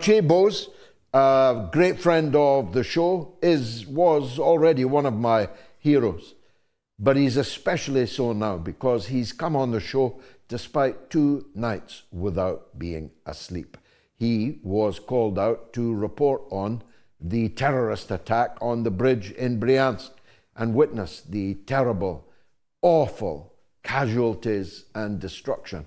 Chay Bowes, a great friend of the show, was already one of my heroes. But he's especially so now because he's come on the show despite 2 nights without being asleep. He was called out to report on the terrorist attack on the bridge in Bryansk and witness the terrible, awful casualties and destruction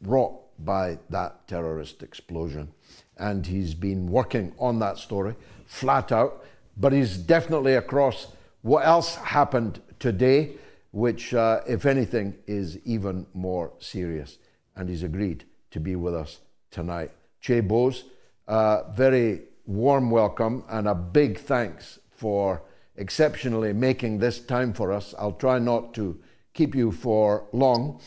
wrought by that terrorist explosion. And he's been working on that story flat out, but he's definitely across what else happened today, which, if anything, is even more serious. And he's agreed to be with us tonight. Chay Bowes, very warm welcome and a big thanks for exceptionally making this time for us. I'll try not to keep you for long.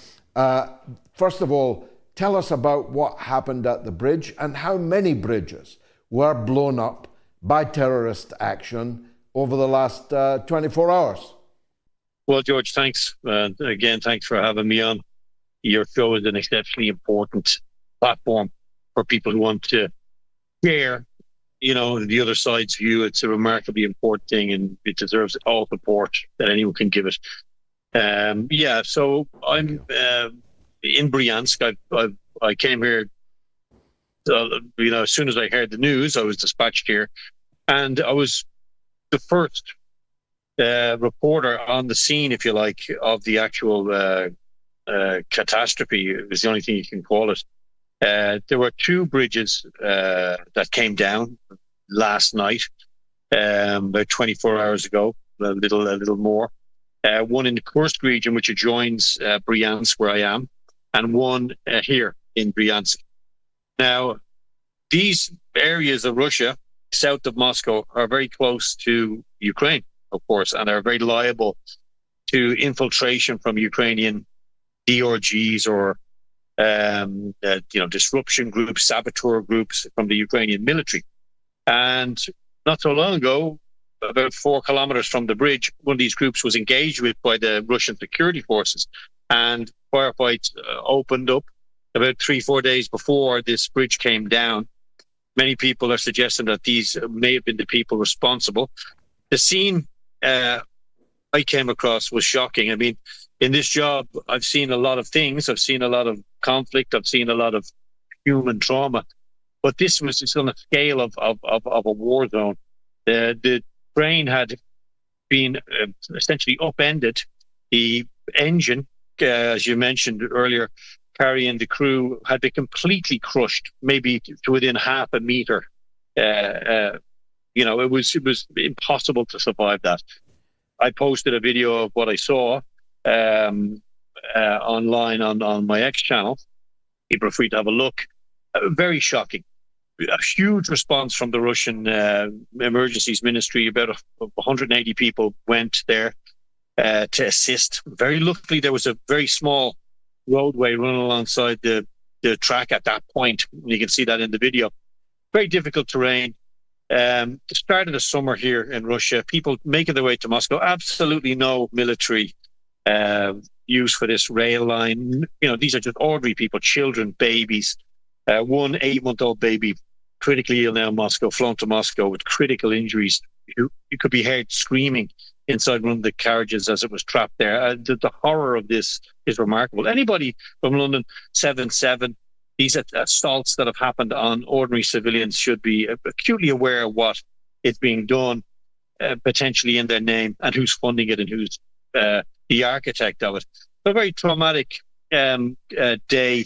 First of all, tell us about what happened at the bridge and how many bridges were blown up by terrorist action over the last 24 hours. Well, George, thanks. Again, thanks for having me on. Your show is an exceptionally important platform for people who want to share, the other side's view. It's a remarkably important thing and it deserves all support that anyone can give it. So I'm in Bryansk. I came here, as soon as I heard the news, I was dispatched here, and I was the first reporter on the scene, if you like, of the actual catastrophe. It was the only thing you can call it. There were 2 bridges that came down last night, about 24 hours ago, a little more. One in the Kursk region, which adjoins Bryansk, where I am, and one here in Bryansk. Now, these areas of Russia, south of Moscow, are very close to Ukraine, of course, and are very liable to infiltration from Ukrainian DRGs or disruption groups, saboteur groups from the Ukrainian military. And not so long ago, about 4 kilometers from the bridge, one of these groups was engaged with by the Russian security forces, and firefights opened up about 3-4 days before this bridge came down. Many people are suggesting that these may have been the people responsible. The scene I came across was shocking. I mean, in this job, I've seen a lot of things. I've seen a lot of conflict. I've seen a lot of human trauma. But this was just on a scale of a war zone. The train had been essentially upended. The engine, as you mentioned earlier, carrying the crew, had been completely crushed, maybe to within half a meter. It was impossible to survive that. I posted a video of what I saw online on my X channel. People are free to have a look. Very shocking. A huge response from the Russian emergencies ministry. About 180 people went there to assist. Very luckily, there was a very small roadway running alongside the track at that point. You can see that in the video. Very difficult terrain. The start of the summer here in Russia, people making their way to Moscow, absolutely no military use for this rail line. These are just ordinary people, children, babies. 1 8-month-old baby, critically ill now in Moscow, flown to Moscow with critical injuries. You could be heard screaming inside one of the carriages as it was trapped there. The horror of this is remarkable. Anybody from London 7-7, these assaults that have happened on ordinary civilians should be acutely aware of what is being done, potentially in their name, and who's funding it and who's the architect of it. A very traumatic day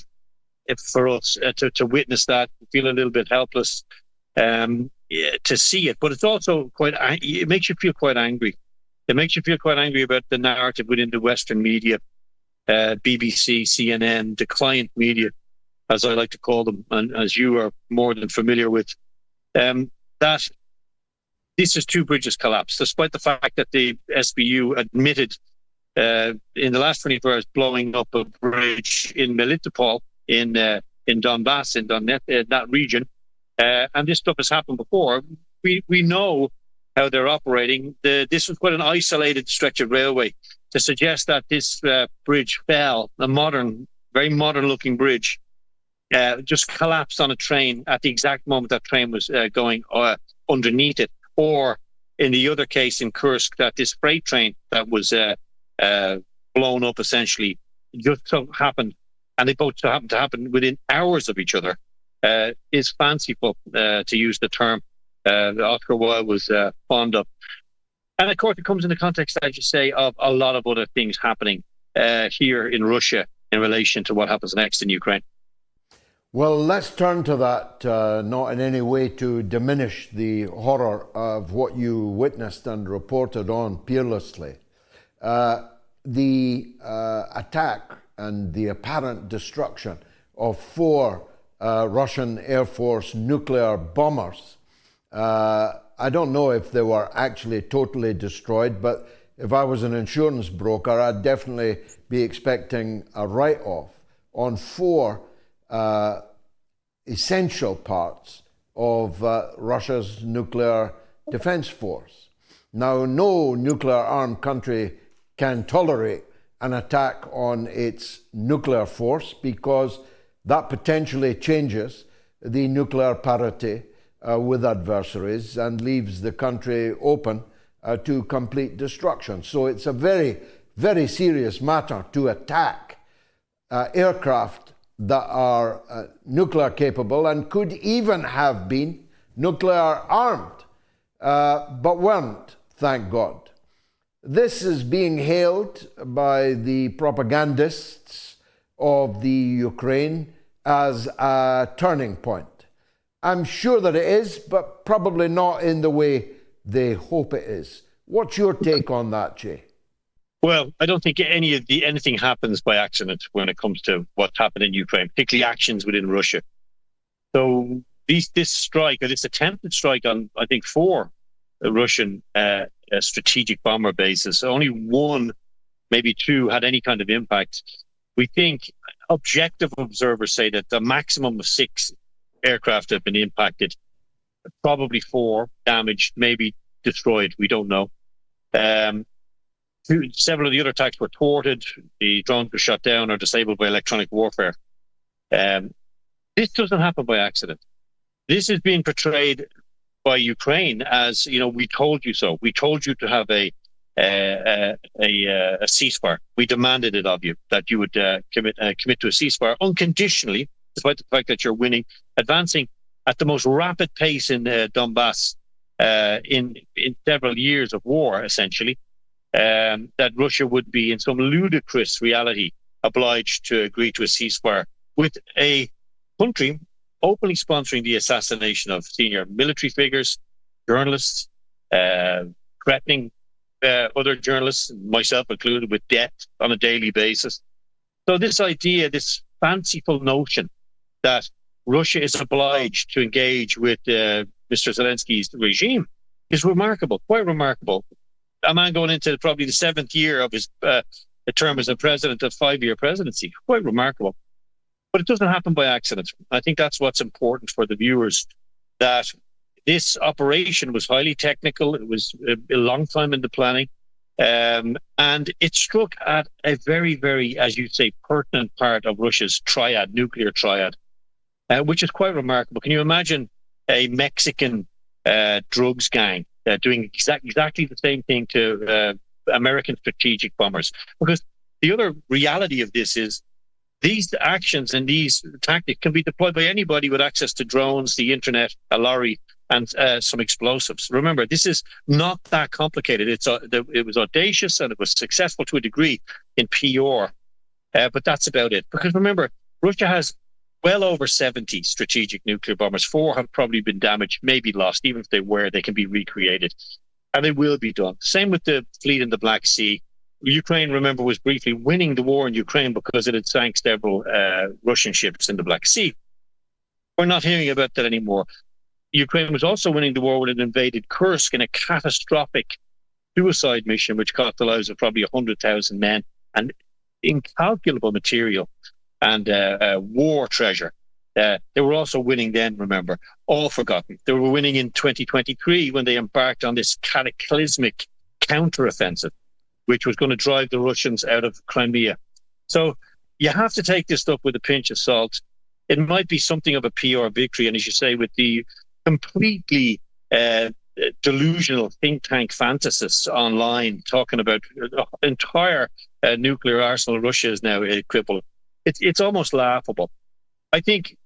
for us to witness that, feel a little bit helpless to see it. But it's also it makes you feel quite angry. It makes you feel quite angry about the narrative within the Western media, BBC, CNN, the client media, as I like to call them, and as you are more than familiar with, that this is 2 bridges collapsed, despite the fact that the SBU admitted in the last 24 hours blowing up a bridge in Melitopol in Donbass, in that region. And this stuff has happened before. We know how they're operating. This was quite an isolated stretch of railway. To suggest that this bridge fell, a modern, very modern looking bridge, just collapsed on a train at the exact moment that train was going underneath it. Or in the other case in Kursk, that this freight train that was blown up essentially just so happened, and they both so happened to happen within hours of each other, is fanciful, to use the term that Oscar Wilde was fond of. And of course, it comes in the context, as you say, of a lot of other things happening here in Russia in relation to what happens next in Ukraine. Well, let's turn to that, not in any way to diminish the horror of what you witnessed and reported on peerlessly. The attack and the apparent destruction of 4 Russian Air Force nuclear bombers. I don't know if they were actually totally destroyed, but if I was an insurance broker, I'd definitely be expecting a write-off on 4 essential parts of Russia's nuclear defense force. Now, no nuclear-armed country can tolerate an attack on its nuclear force because that potentially changes the nuclear parity with adversaries and leaves the country open to complete destruction. So it's a very, very serious matter to attack aircraft that are nuclear capable and could even have been nuclear armed, but weren't, thank God. This is being hailed by the propagandists of the Ukraine as a turning point. I'm sure that it is, but probably not in the way they hope it is. What's your take on that, Chay? Well, I don't think anything happens by accident when it comes to what's happened in Ukraine, particularly actions within Russia. So this strike, or this attempted strike on, I think, 4 Russian strategic bomber bases, only 1, maybe 2 had any kind of impact. We think objective observers say that the maximum of 6 aircraft have been impacted, probably 4 damaged, maybe destroyed. We don't know. Several of the other attacks were thwarted. The drones were shot down or disabled by electronic warfare. This doesn't happen by accident. This is being portrayed by Ukraine as, we told you so. We told you to have a ceasefire. We demanded it of you, that you would commit to a ceasefire unconditionally, despite the fact that you're winning, advancing at the most rapid pace in Donbass in several years of war, essentially. That Russia would be, in some ludicrous reality, obliged to agree to a ceasefire with a country openly sponsoring the assassination of senior military figures, journalists, threatening other journalists, myself included, with death on a daily basis. So this idea, this fanciful notion that Russia is obliged to engage with Mr. Zelensky's regime is remarkable, quite remarkable. A man going into probably the 7th year of his term as a president of 5-year presidency. Quite remarkable. But it doesn't happen by accident. I think that's what's important for the viewers, that this operation was highly technical. It was a long time in the planning. And it struck at a very, very, as you say, pertinent part of Russia's nuclear triad, which is quite remarkable. Can you imagine a Mexican drugs gang doing exactly the same thing to American strategic bombers? Because the other reality of this is these actions and these tactics can be deployed by anybody with access to drones, the internet, a lorry, and some explosives. Remember, this is not that complicated. It was audacious and it was successful to a degree in PR, but that's about it. Because remember, Russia has well over 70 strategic nuclear bombers. 4 have probably been damaged, maybe lost. Even if they were, they can be recreated. And they will be done. Same with the fleet in the Black Sea. Ukraine, remember, was briefly winning the war in Ukraine because it had sank several Russian ships in the Black Sea. We're not hearing about that anymore. Ukraine was also winning the war when it invaded Kursk in a catastrophic suicide mission, which cost the lives of probably 100,000 men and incalculable material and war treasure. They were also winning then, remember, all forgotten. They were winning in 2023 when they embarked on this cataclysmic counteroffensive, which was going to drive the Russians out of Crimea. So you have to take this stuff with a pinch of salt. it might be something of a PR victory. And as you say, with the completely delusional think tank fantasists online talking about entire nuclear arsenal Russia is now crippled, it's almost laughable. I think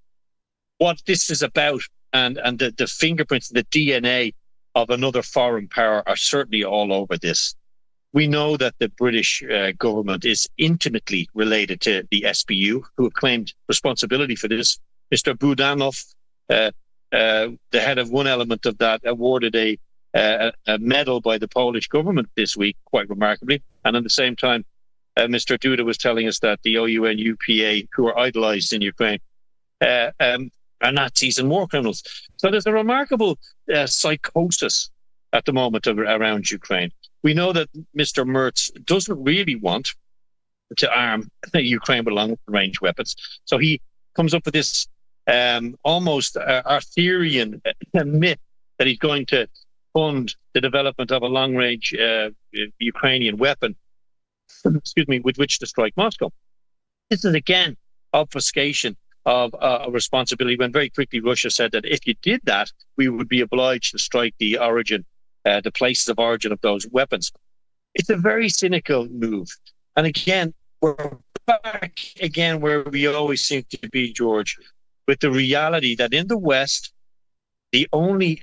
what this is about, and the fingerprints, the DNA of another foreign power are certainly all over this. We know that the British government is intimately related to the SBU, who have claimed responsibility for this. Mr. Budanov, the head of one element of that, awarded a medal by the Polish government this week, quite remarkably. And at the same time, Mr. Duda was telling us that the OUN UPA, who are idolized in Ukraine, are Nazis and war criminals. So there's a remarkable psychosis at the moment around Ukraine. We know that Mr. Merz doesn't really want to arm Ukraine with long-range weapons. So he comes up with this almost Arthurian myth that he's going to fund the development of a long-range Ukrainian weapon, with which to strike Moscow. This is, again, obfuscation of a responsibility, when very quickly Russia said that if you did that, we would be obliged to strike the places of origin of those weapons. It's a very cynical move. And again, we're back again where we always seem to be, George, with the reality that in the West, the only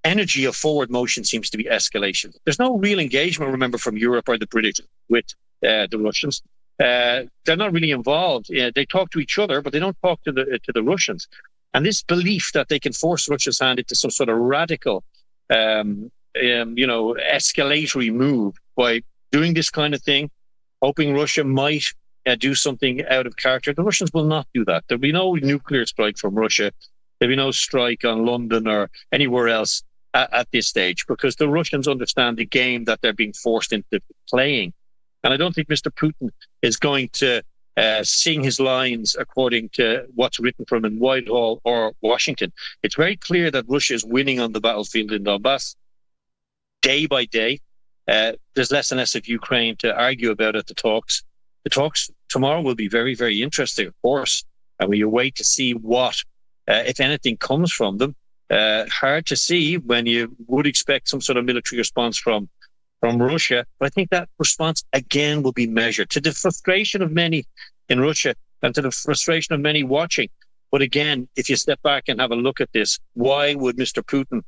energy of forward motion seems to be escalation. There's no real engagement, remember, from Europe or the British with the Russians. They're not really involved. They talk to each other, but they don't talk to the Russians. And this belief that they can force Russia's hand into some sort of radical, escalatory move by doing this kind of thing, hoping Russia might do something out of character. The Russians will not do that. There'll be no nuclear strike from Russia. There'll be no strike on London or anywhere else at this stage, because the Russians understand the game that they're being forced into playing. And I don't think Mr. Putin is going to sing his lines according to what's written from in Whitehall or Washington. It's very clear that Russia is winning on the battlefield in Donbass day by day. There's less and less of Ukraine to argue about at the talks. The talks tomorrow will be very, very interesting, of course. And we wait to see what, if anything, comes from them. Hard to see when you would expect some sort of military response from Russia. But I think that response, again, will be measured to the frustration of many in Russia and to the frustration of many watching. But again, if you step back and have a look at this, why would Mr. Putin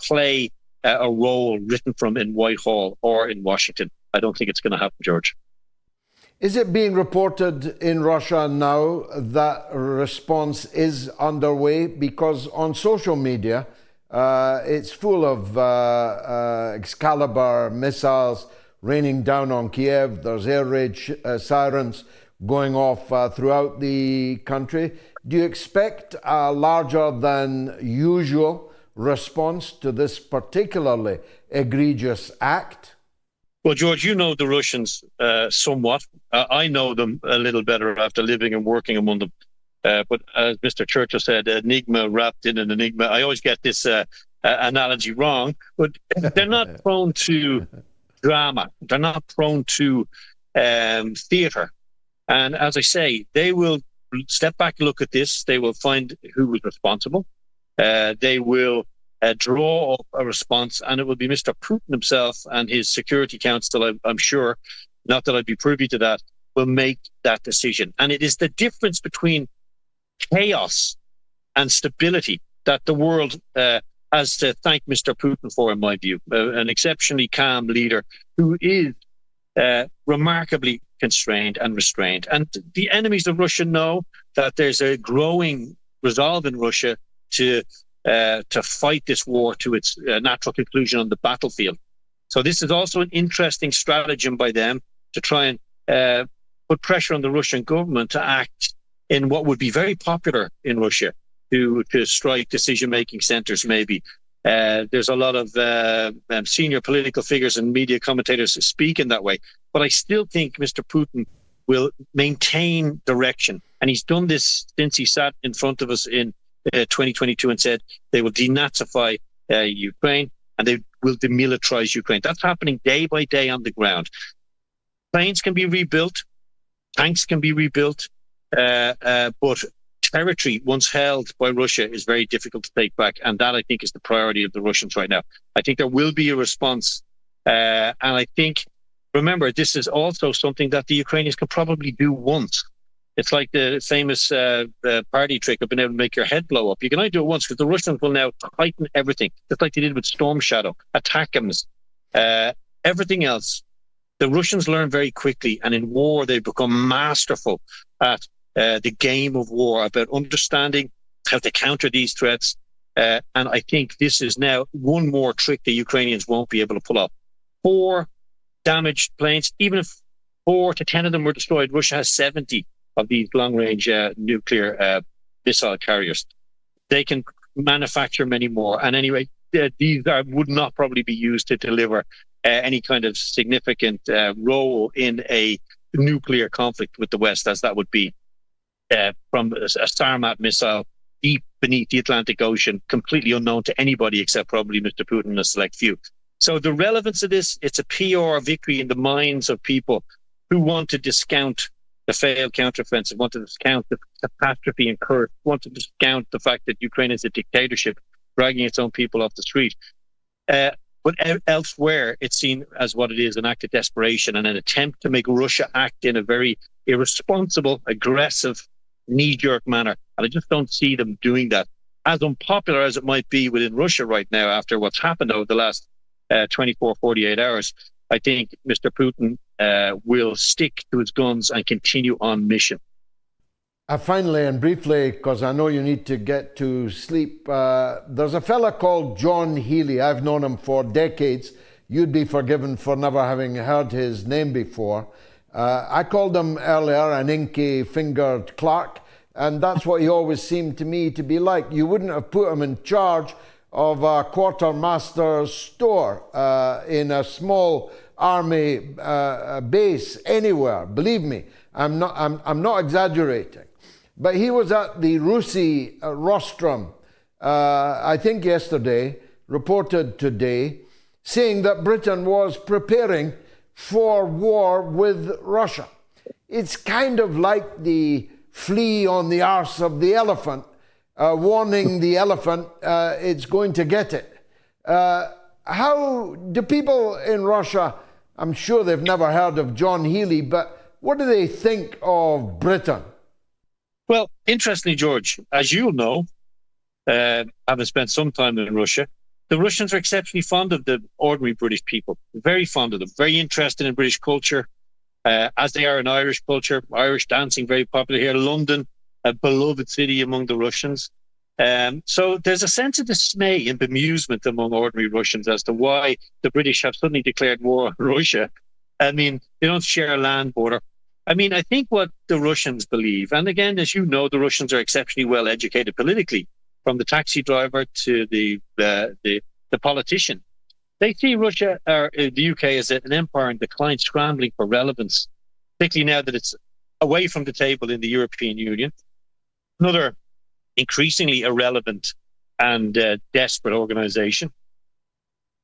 play a role written from in Whitehall or in Washington? I don't think it's going to happen, George. Is it being reported in Russia now that a response is underway? Because on social media, it's full of Excalibur missiles raining down on Kiev. There's air raid sirens going off throughout the country. Do you expect a larger than usual response to this particularly egregious act? Well, George, you know the Russians somewhat. I know them a little better after living and working among them. But as Mr. Churchill said, enigma wrapped in an enigma. I always get this analogy wrong, but they're not prone to drama. They're not prone to theatre. And as I say, they will step back and look at this. They will find who was responsible. They will draw up a response, and it will be Mr. Putin himself and his Security Council, I'm sure, not that I'd be privy to that, will make that decision. And it is the difference between chaos and stability that the world has to thank Mr. Putin for, in my view. An exceptionally calm leader who is remarkably constrained and restrained. And the enemies of Russia know that there's a growing resolve in Russia to fight this war to its natural conclusion on the battlefield. So this is also an interesting stratagem by them to try and put pressure on the Russian government to act in what would be very popular in Russia, to strike decision-making centers, maybe. There's a lot of senior political figures and media commentators who speak in that way. But I still think Mr. Putin will maintain direction. And he's done this since he sat in front of us in 2022 and said they will denazify Ukraine and they will demilitarize Ukraine. That's happening day by day on the ground. Planes can be rebuilt, tanks can be rebuilt, But territory once held by Russia is very difficult to take back. And that, I think, is the priority of the Russians right now. I think there will be a response. And I think, remember, this is also something that the Ukrainians can probably do once. It's like the famous party trick of being able to make your head blow up. You can only do it once because the Russians will now tighten everything, just like they did with Storm Shadow, ATACMS, everything else. The Russians learn very quickly, and in war, they become masterful at the game of war, about understanding how to counter these threats. And I think this is now one more trick the Ukrainians won't be able to pull off. 4 damaged planes, even if 4 to 10 of them were destroyed, Russia has 70 of these long-range nuclear missile carriers. They can manufacture many more. And anyway, these would not probably be used to deliver any kind of significant role in a nuclear conflict with the West, as that would be from a Sarmat missile deep beneath the Atlantic Ocean, completely unknown to anybody except probably Mr. Putin and a select few. So the relevance of this, it's a PR victory in the minds of people who want to discount the failed counteroffensive, want to discount the catastrophe incurred, want to discount the fact that Ukraine is a dictatorship, dragging its own people off the street. But elsewhere, it's seen as what it is, an act of desperation and an attempt to make Russia act in a very irresponsible, aggressive, knee-jerk manner. And I just don't see them doing that. As unpopular as it might be within Russia right now after what's happened over the last 24, 48 hours, I think Mr. Putin will stick to his guns and continue on mission. Finally and briefly, because I know you need to get to sleep, there's a fella called John Healey. I've known him for decades. You'd be forgiven for never having heard his name before. I called him earlier an inky-fingered clerk, and that's what he always seemed to me to be like. You wouldn't have put him in charge of a quartermaster's store in a small army base anywhere. Believe me, I'm not exaggerating. But he was at the Rusi rostrum, I think yesterday, reported today, saying that Britain was preparing for war with Russia. It's kind of like the flea on the arse of the elephant, warning the elephant it's going to get it. How do people in Russia, I'm sure they've never heard of John Healey, but what do they think of Britain? Well, interestingly, George, as you'll know, having spent some time in Russia, the Russians are exceptionally fond of the ordinary British people, very fond of them, very interested in British culture, as they are in Irish culture, Irish dancing, very popular here, London, a beloved city among the Russians. So there's a sense of dismay and bemusement among ordinary Russians as to why the British have suddenly declared war on Russia. I mean, they don't share a land border. I mean, I think what the Russians believe, and again, as you know, the Russians are exceptionally well educated politically, from the taxi driver to the politician. They see Russia or the UK as an empire in decline, scrambling for relevance, particularly now that it's away from the table in the European Union. Another increasingly irrelevant and desperate organization.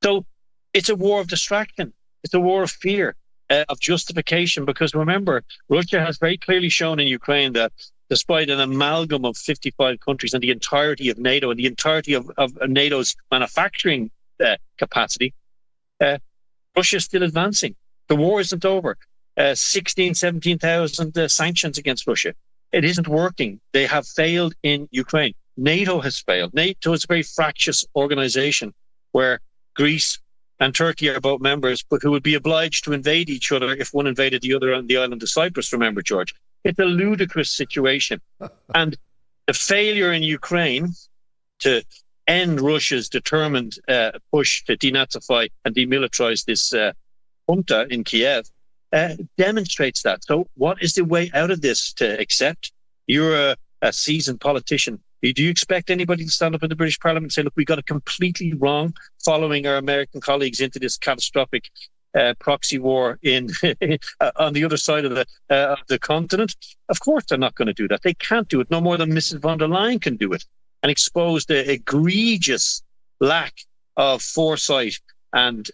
So it's a war of distraction. It's a war of fear, of justification, because remember, Russia has very clearly shown in Ukraine that despite an amalgam of 55 countries and the entirety of NATO and the entirety of NATO's manufacturing capacity, Russia is still advancing. The war isn't over. 17,000 sanctions against Russia. It isn't working. They have failed in Ukraine. NATO has failed. NATO is a very fractious organization where Greece and Turkey are both members, but who would be obliged to invade each other if one invaded the other on the island of Cyprus, remember, George. It's a ludicrous situation. And the failure in Ukraine to end Russia's determined push to denazify and demilitarize this junta in Kiev demonstrates that. So what is the way out of this to accept? You're a seasoned politician. Do you expect anybody to stand up in the British Parliament and say, look, we got it completely wrong following our American colleagues into this catastrophic proxy war in on the other side of the continent? Of course they're not going to do that. They can't do it, no more than Mrs. von der Leyen can do it, and expose the egregious lack of foresight and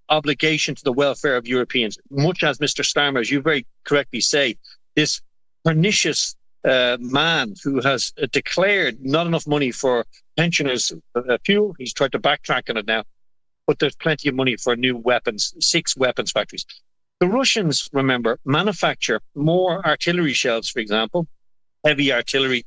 obligation to the welfare of Europeans. Much as Mr. Starmer, as you very correctly say, this pernicious man who has declared not enough money for pensioners' fuel. He's tried to backtrack on it now, but there's plenty of money for new weapons, 6 weapons factories. The Russians, remember, manufacture more artillery shells, for example, heavy artillery,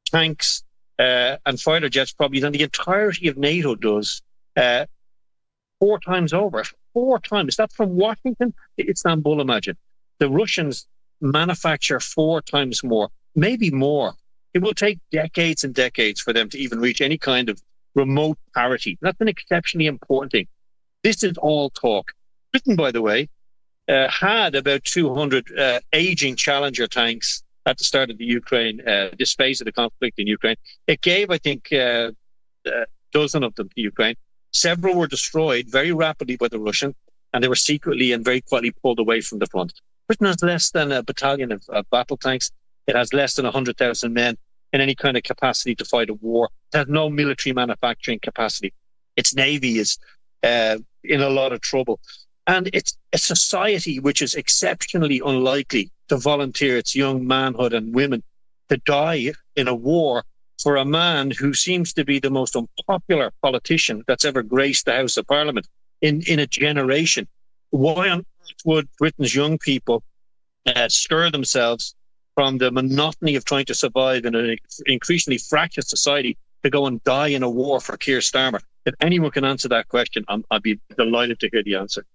tanks, and fighter jets probably than the entirety of NATO does, 4 times over. 4 times. Is that from Washington to Istanbul, imagine? The Russians manufacture 4 times more, maybe more. It will take decades and decades for them to even reach any kind of remote parity. That's an exceptionally important thing. This is all talk. Britain, by the way, had about 200 aging Challenger tanks at the start of the Ukraine, this phase of the conflict in Ukraine. It gave, I think, a dozen of them to Ukraine. Several were destroyed very rapidly by the Russians, and they were secretly and very quietly pulled away from the front. Britain has less than a battalion of battle tanks. It has less than 100,000 men in any kind of capacity to fight a war. It has no military manufacturing capacity. Its navy is in a lot of trouble. And it's a society which is exceptionally unlikely to volunteer its young manhood and women to die in a war for a man who seems to be the most unpopular politician that's ever graced the House of Parliament in a generation. Why on earth would Britain's young people stir themselves from the monotony of trying to survive in an increasingly fractious society to go and die in a war for Keir Starmer? If anyone can answer that question, I'd be delighted to hear the answer.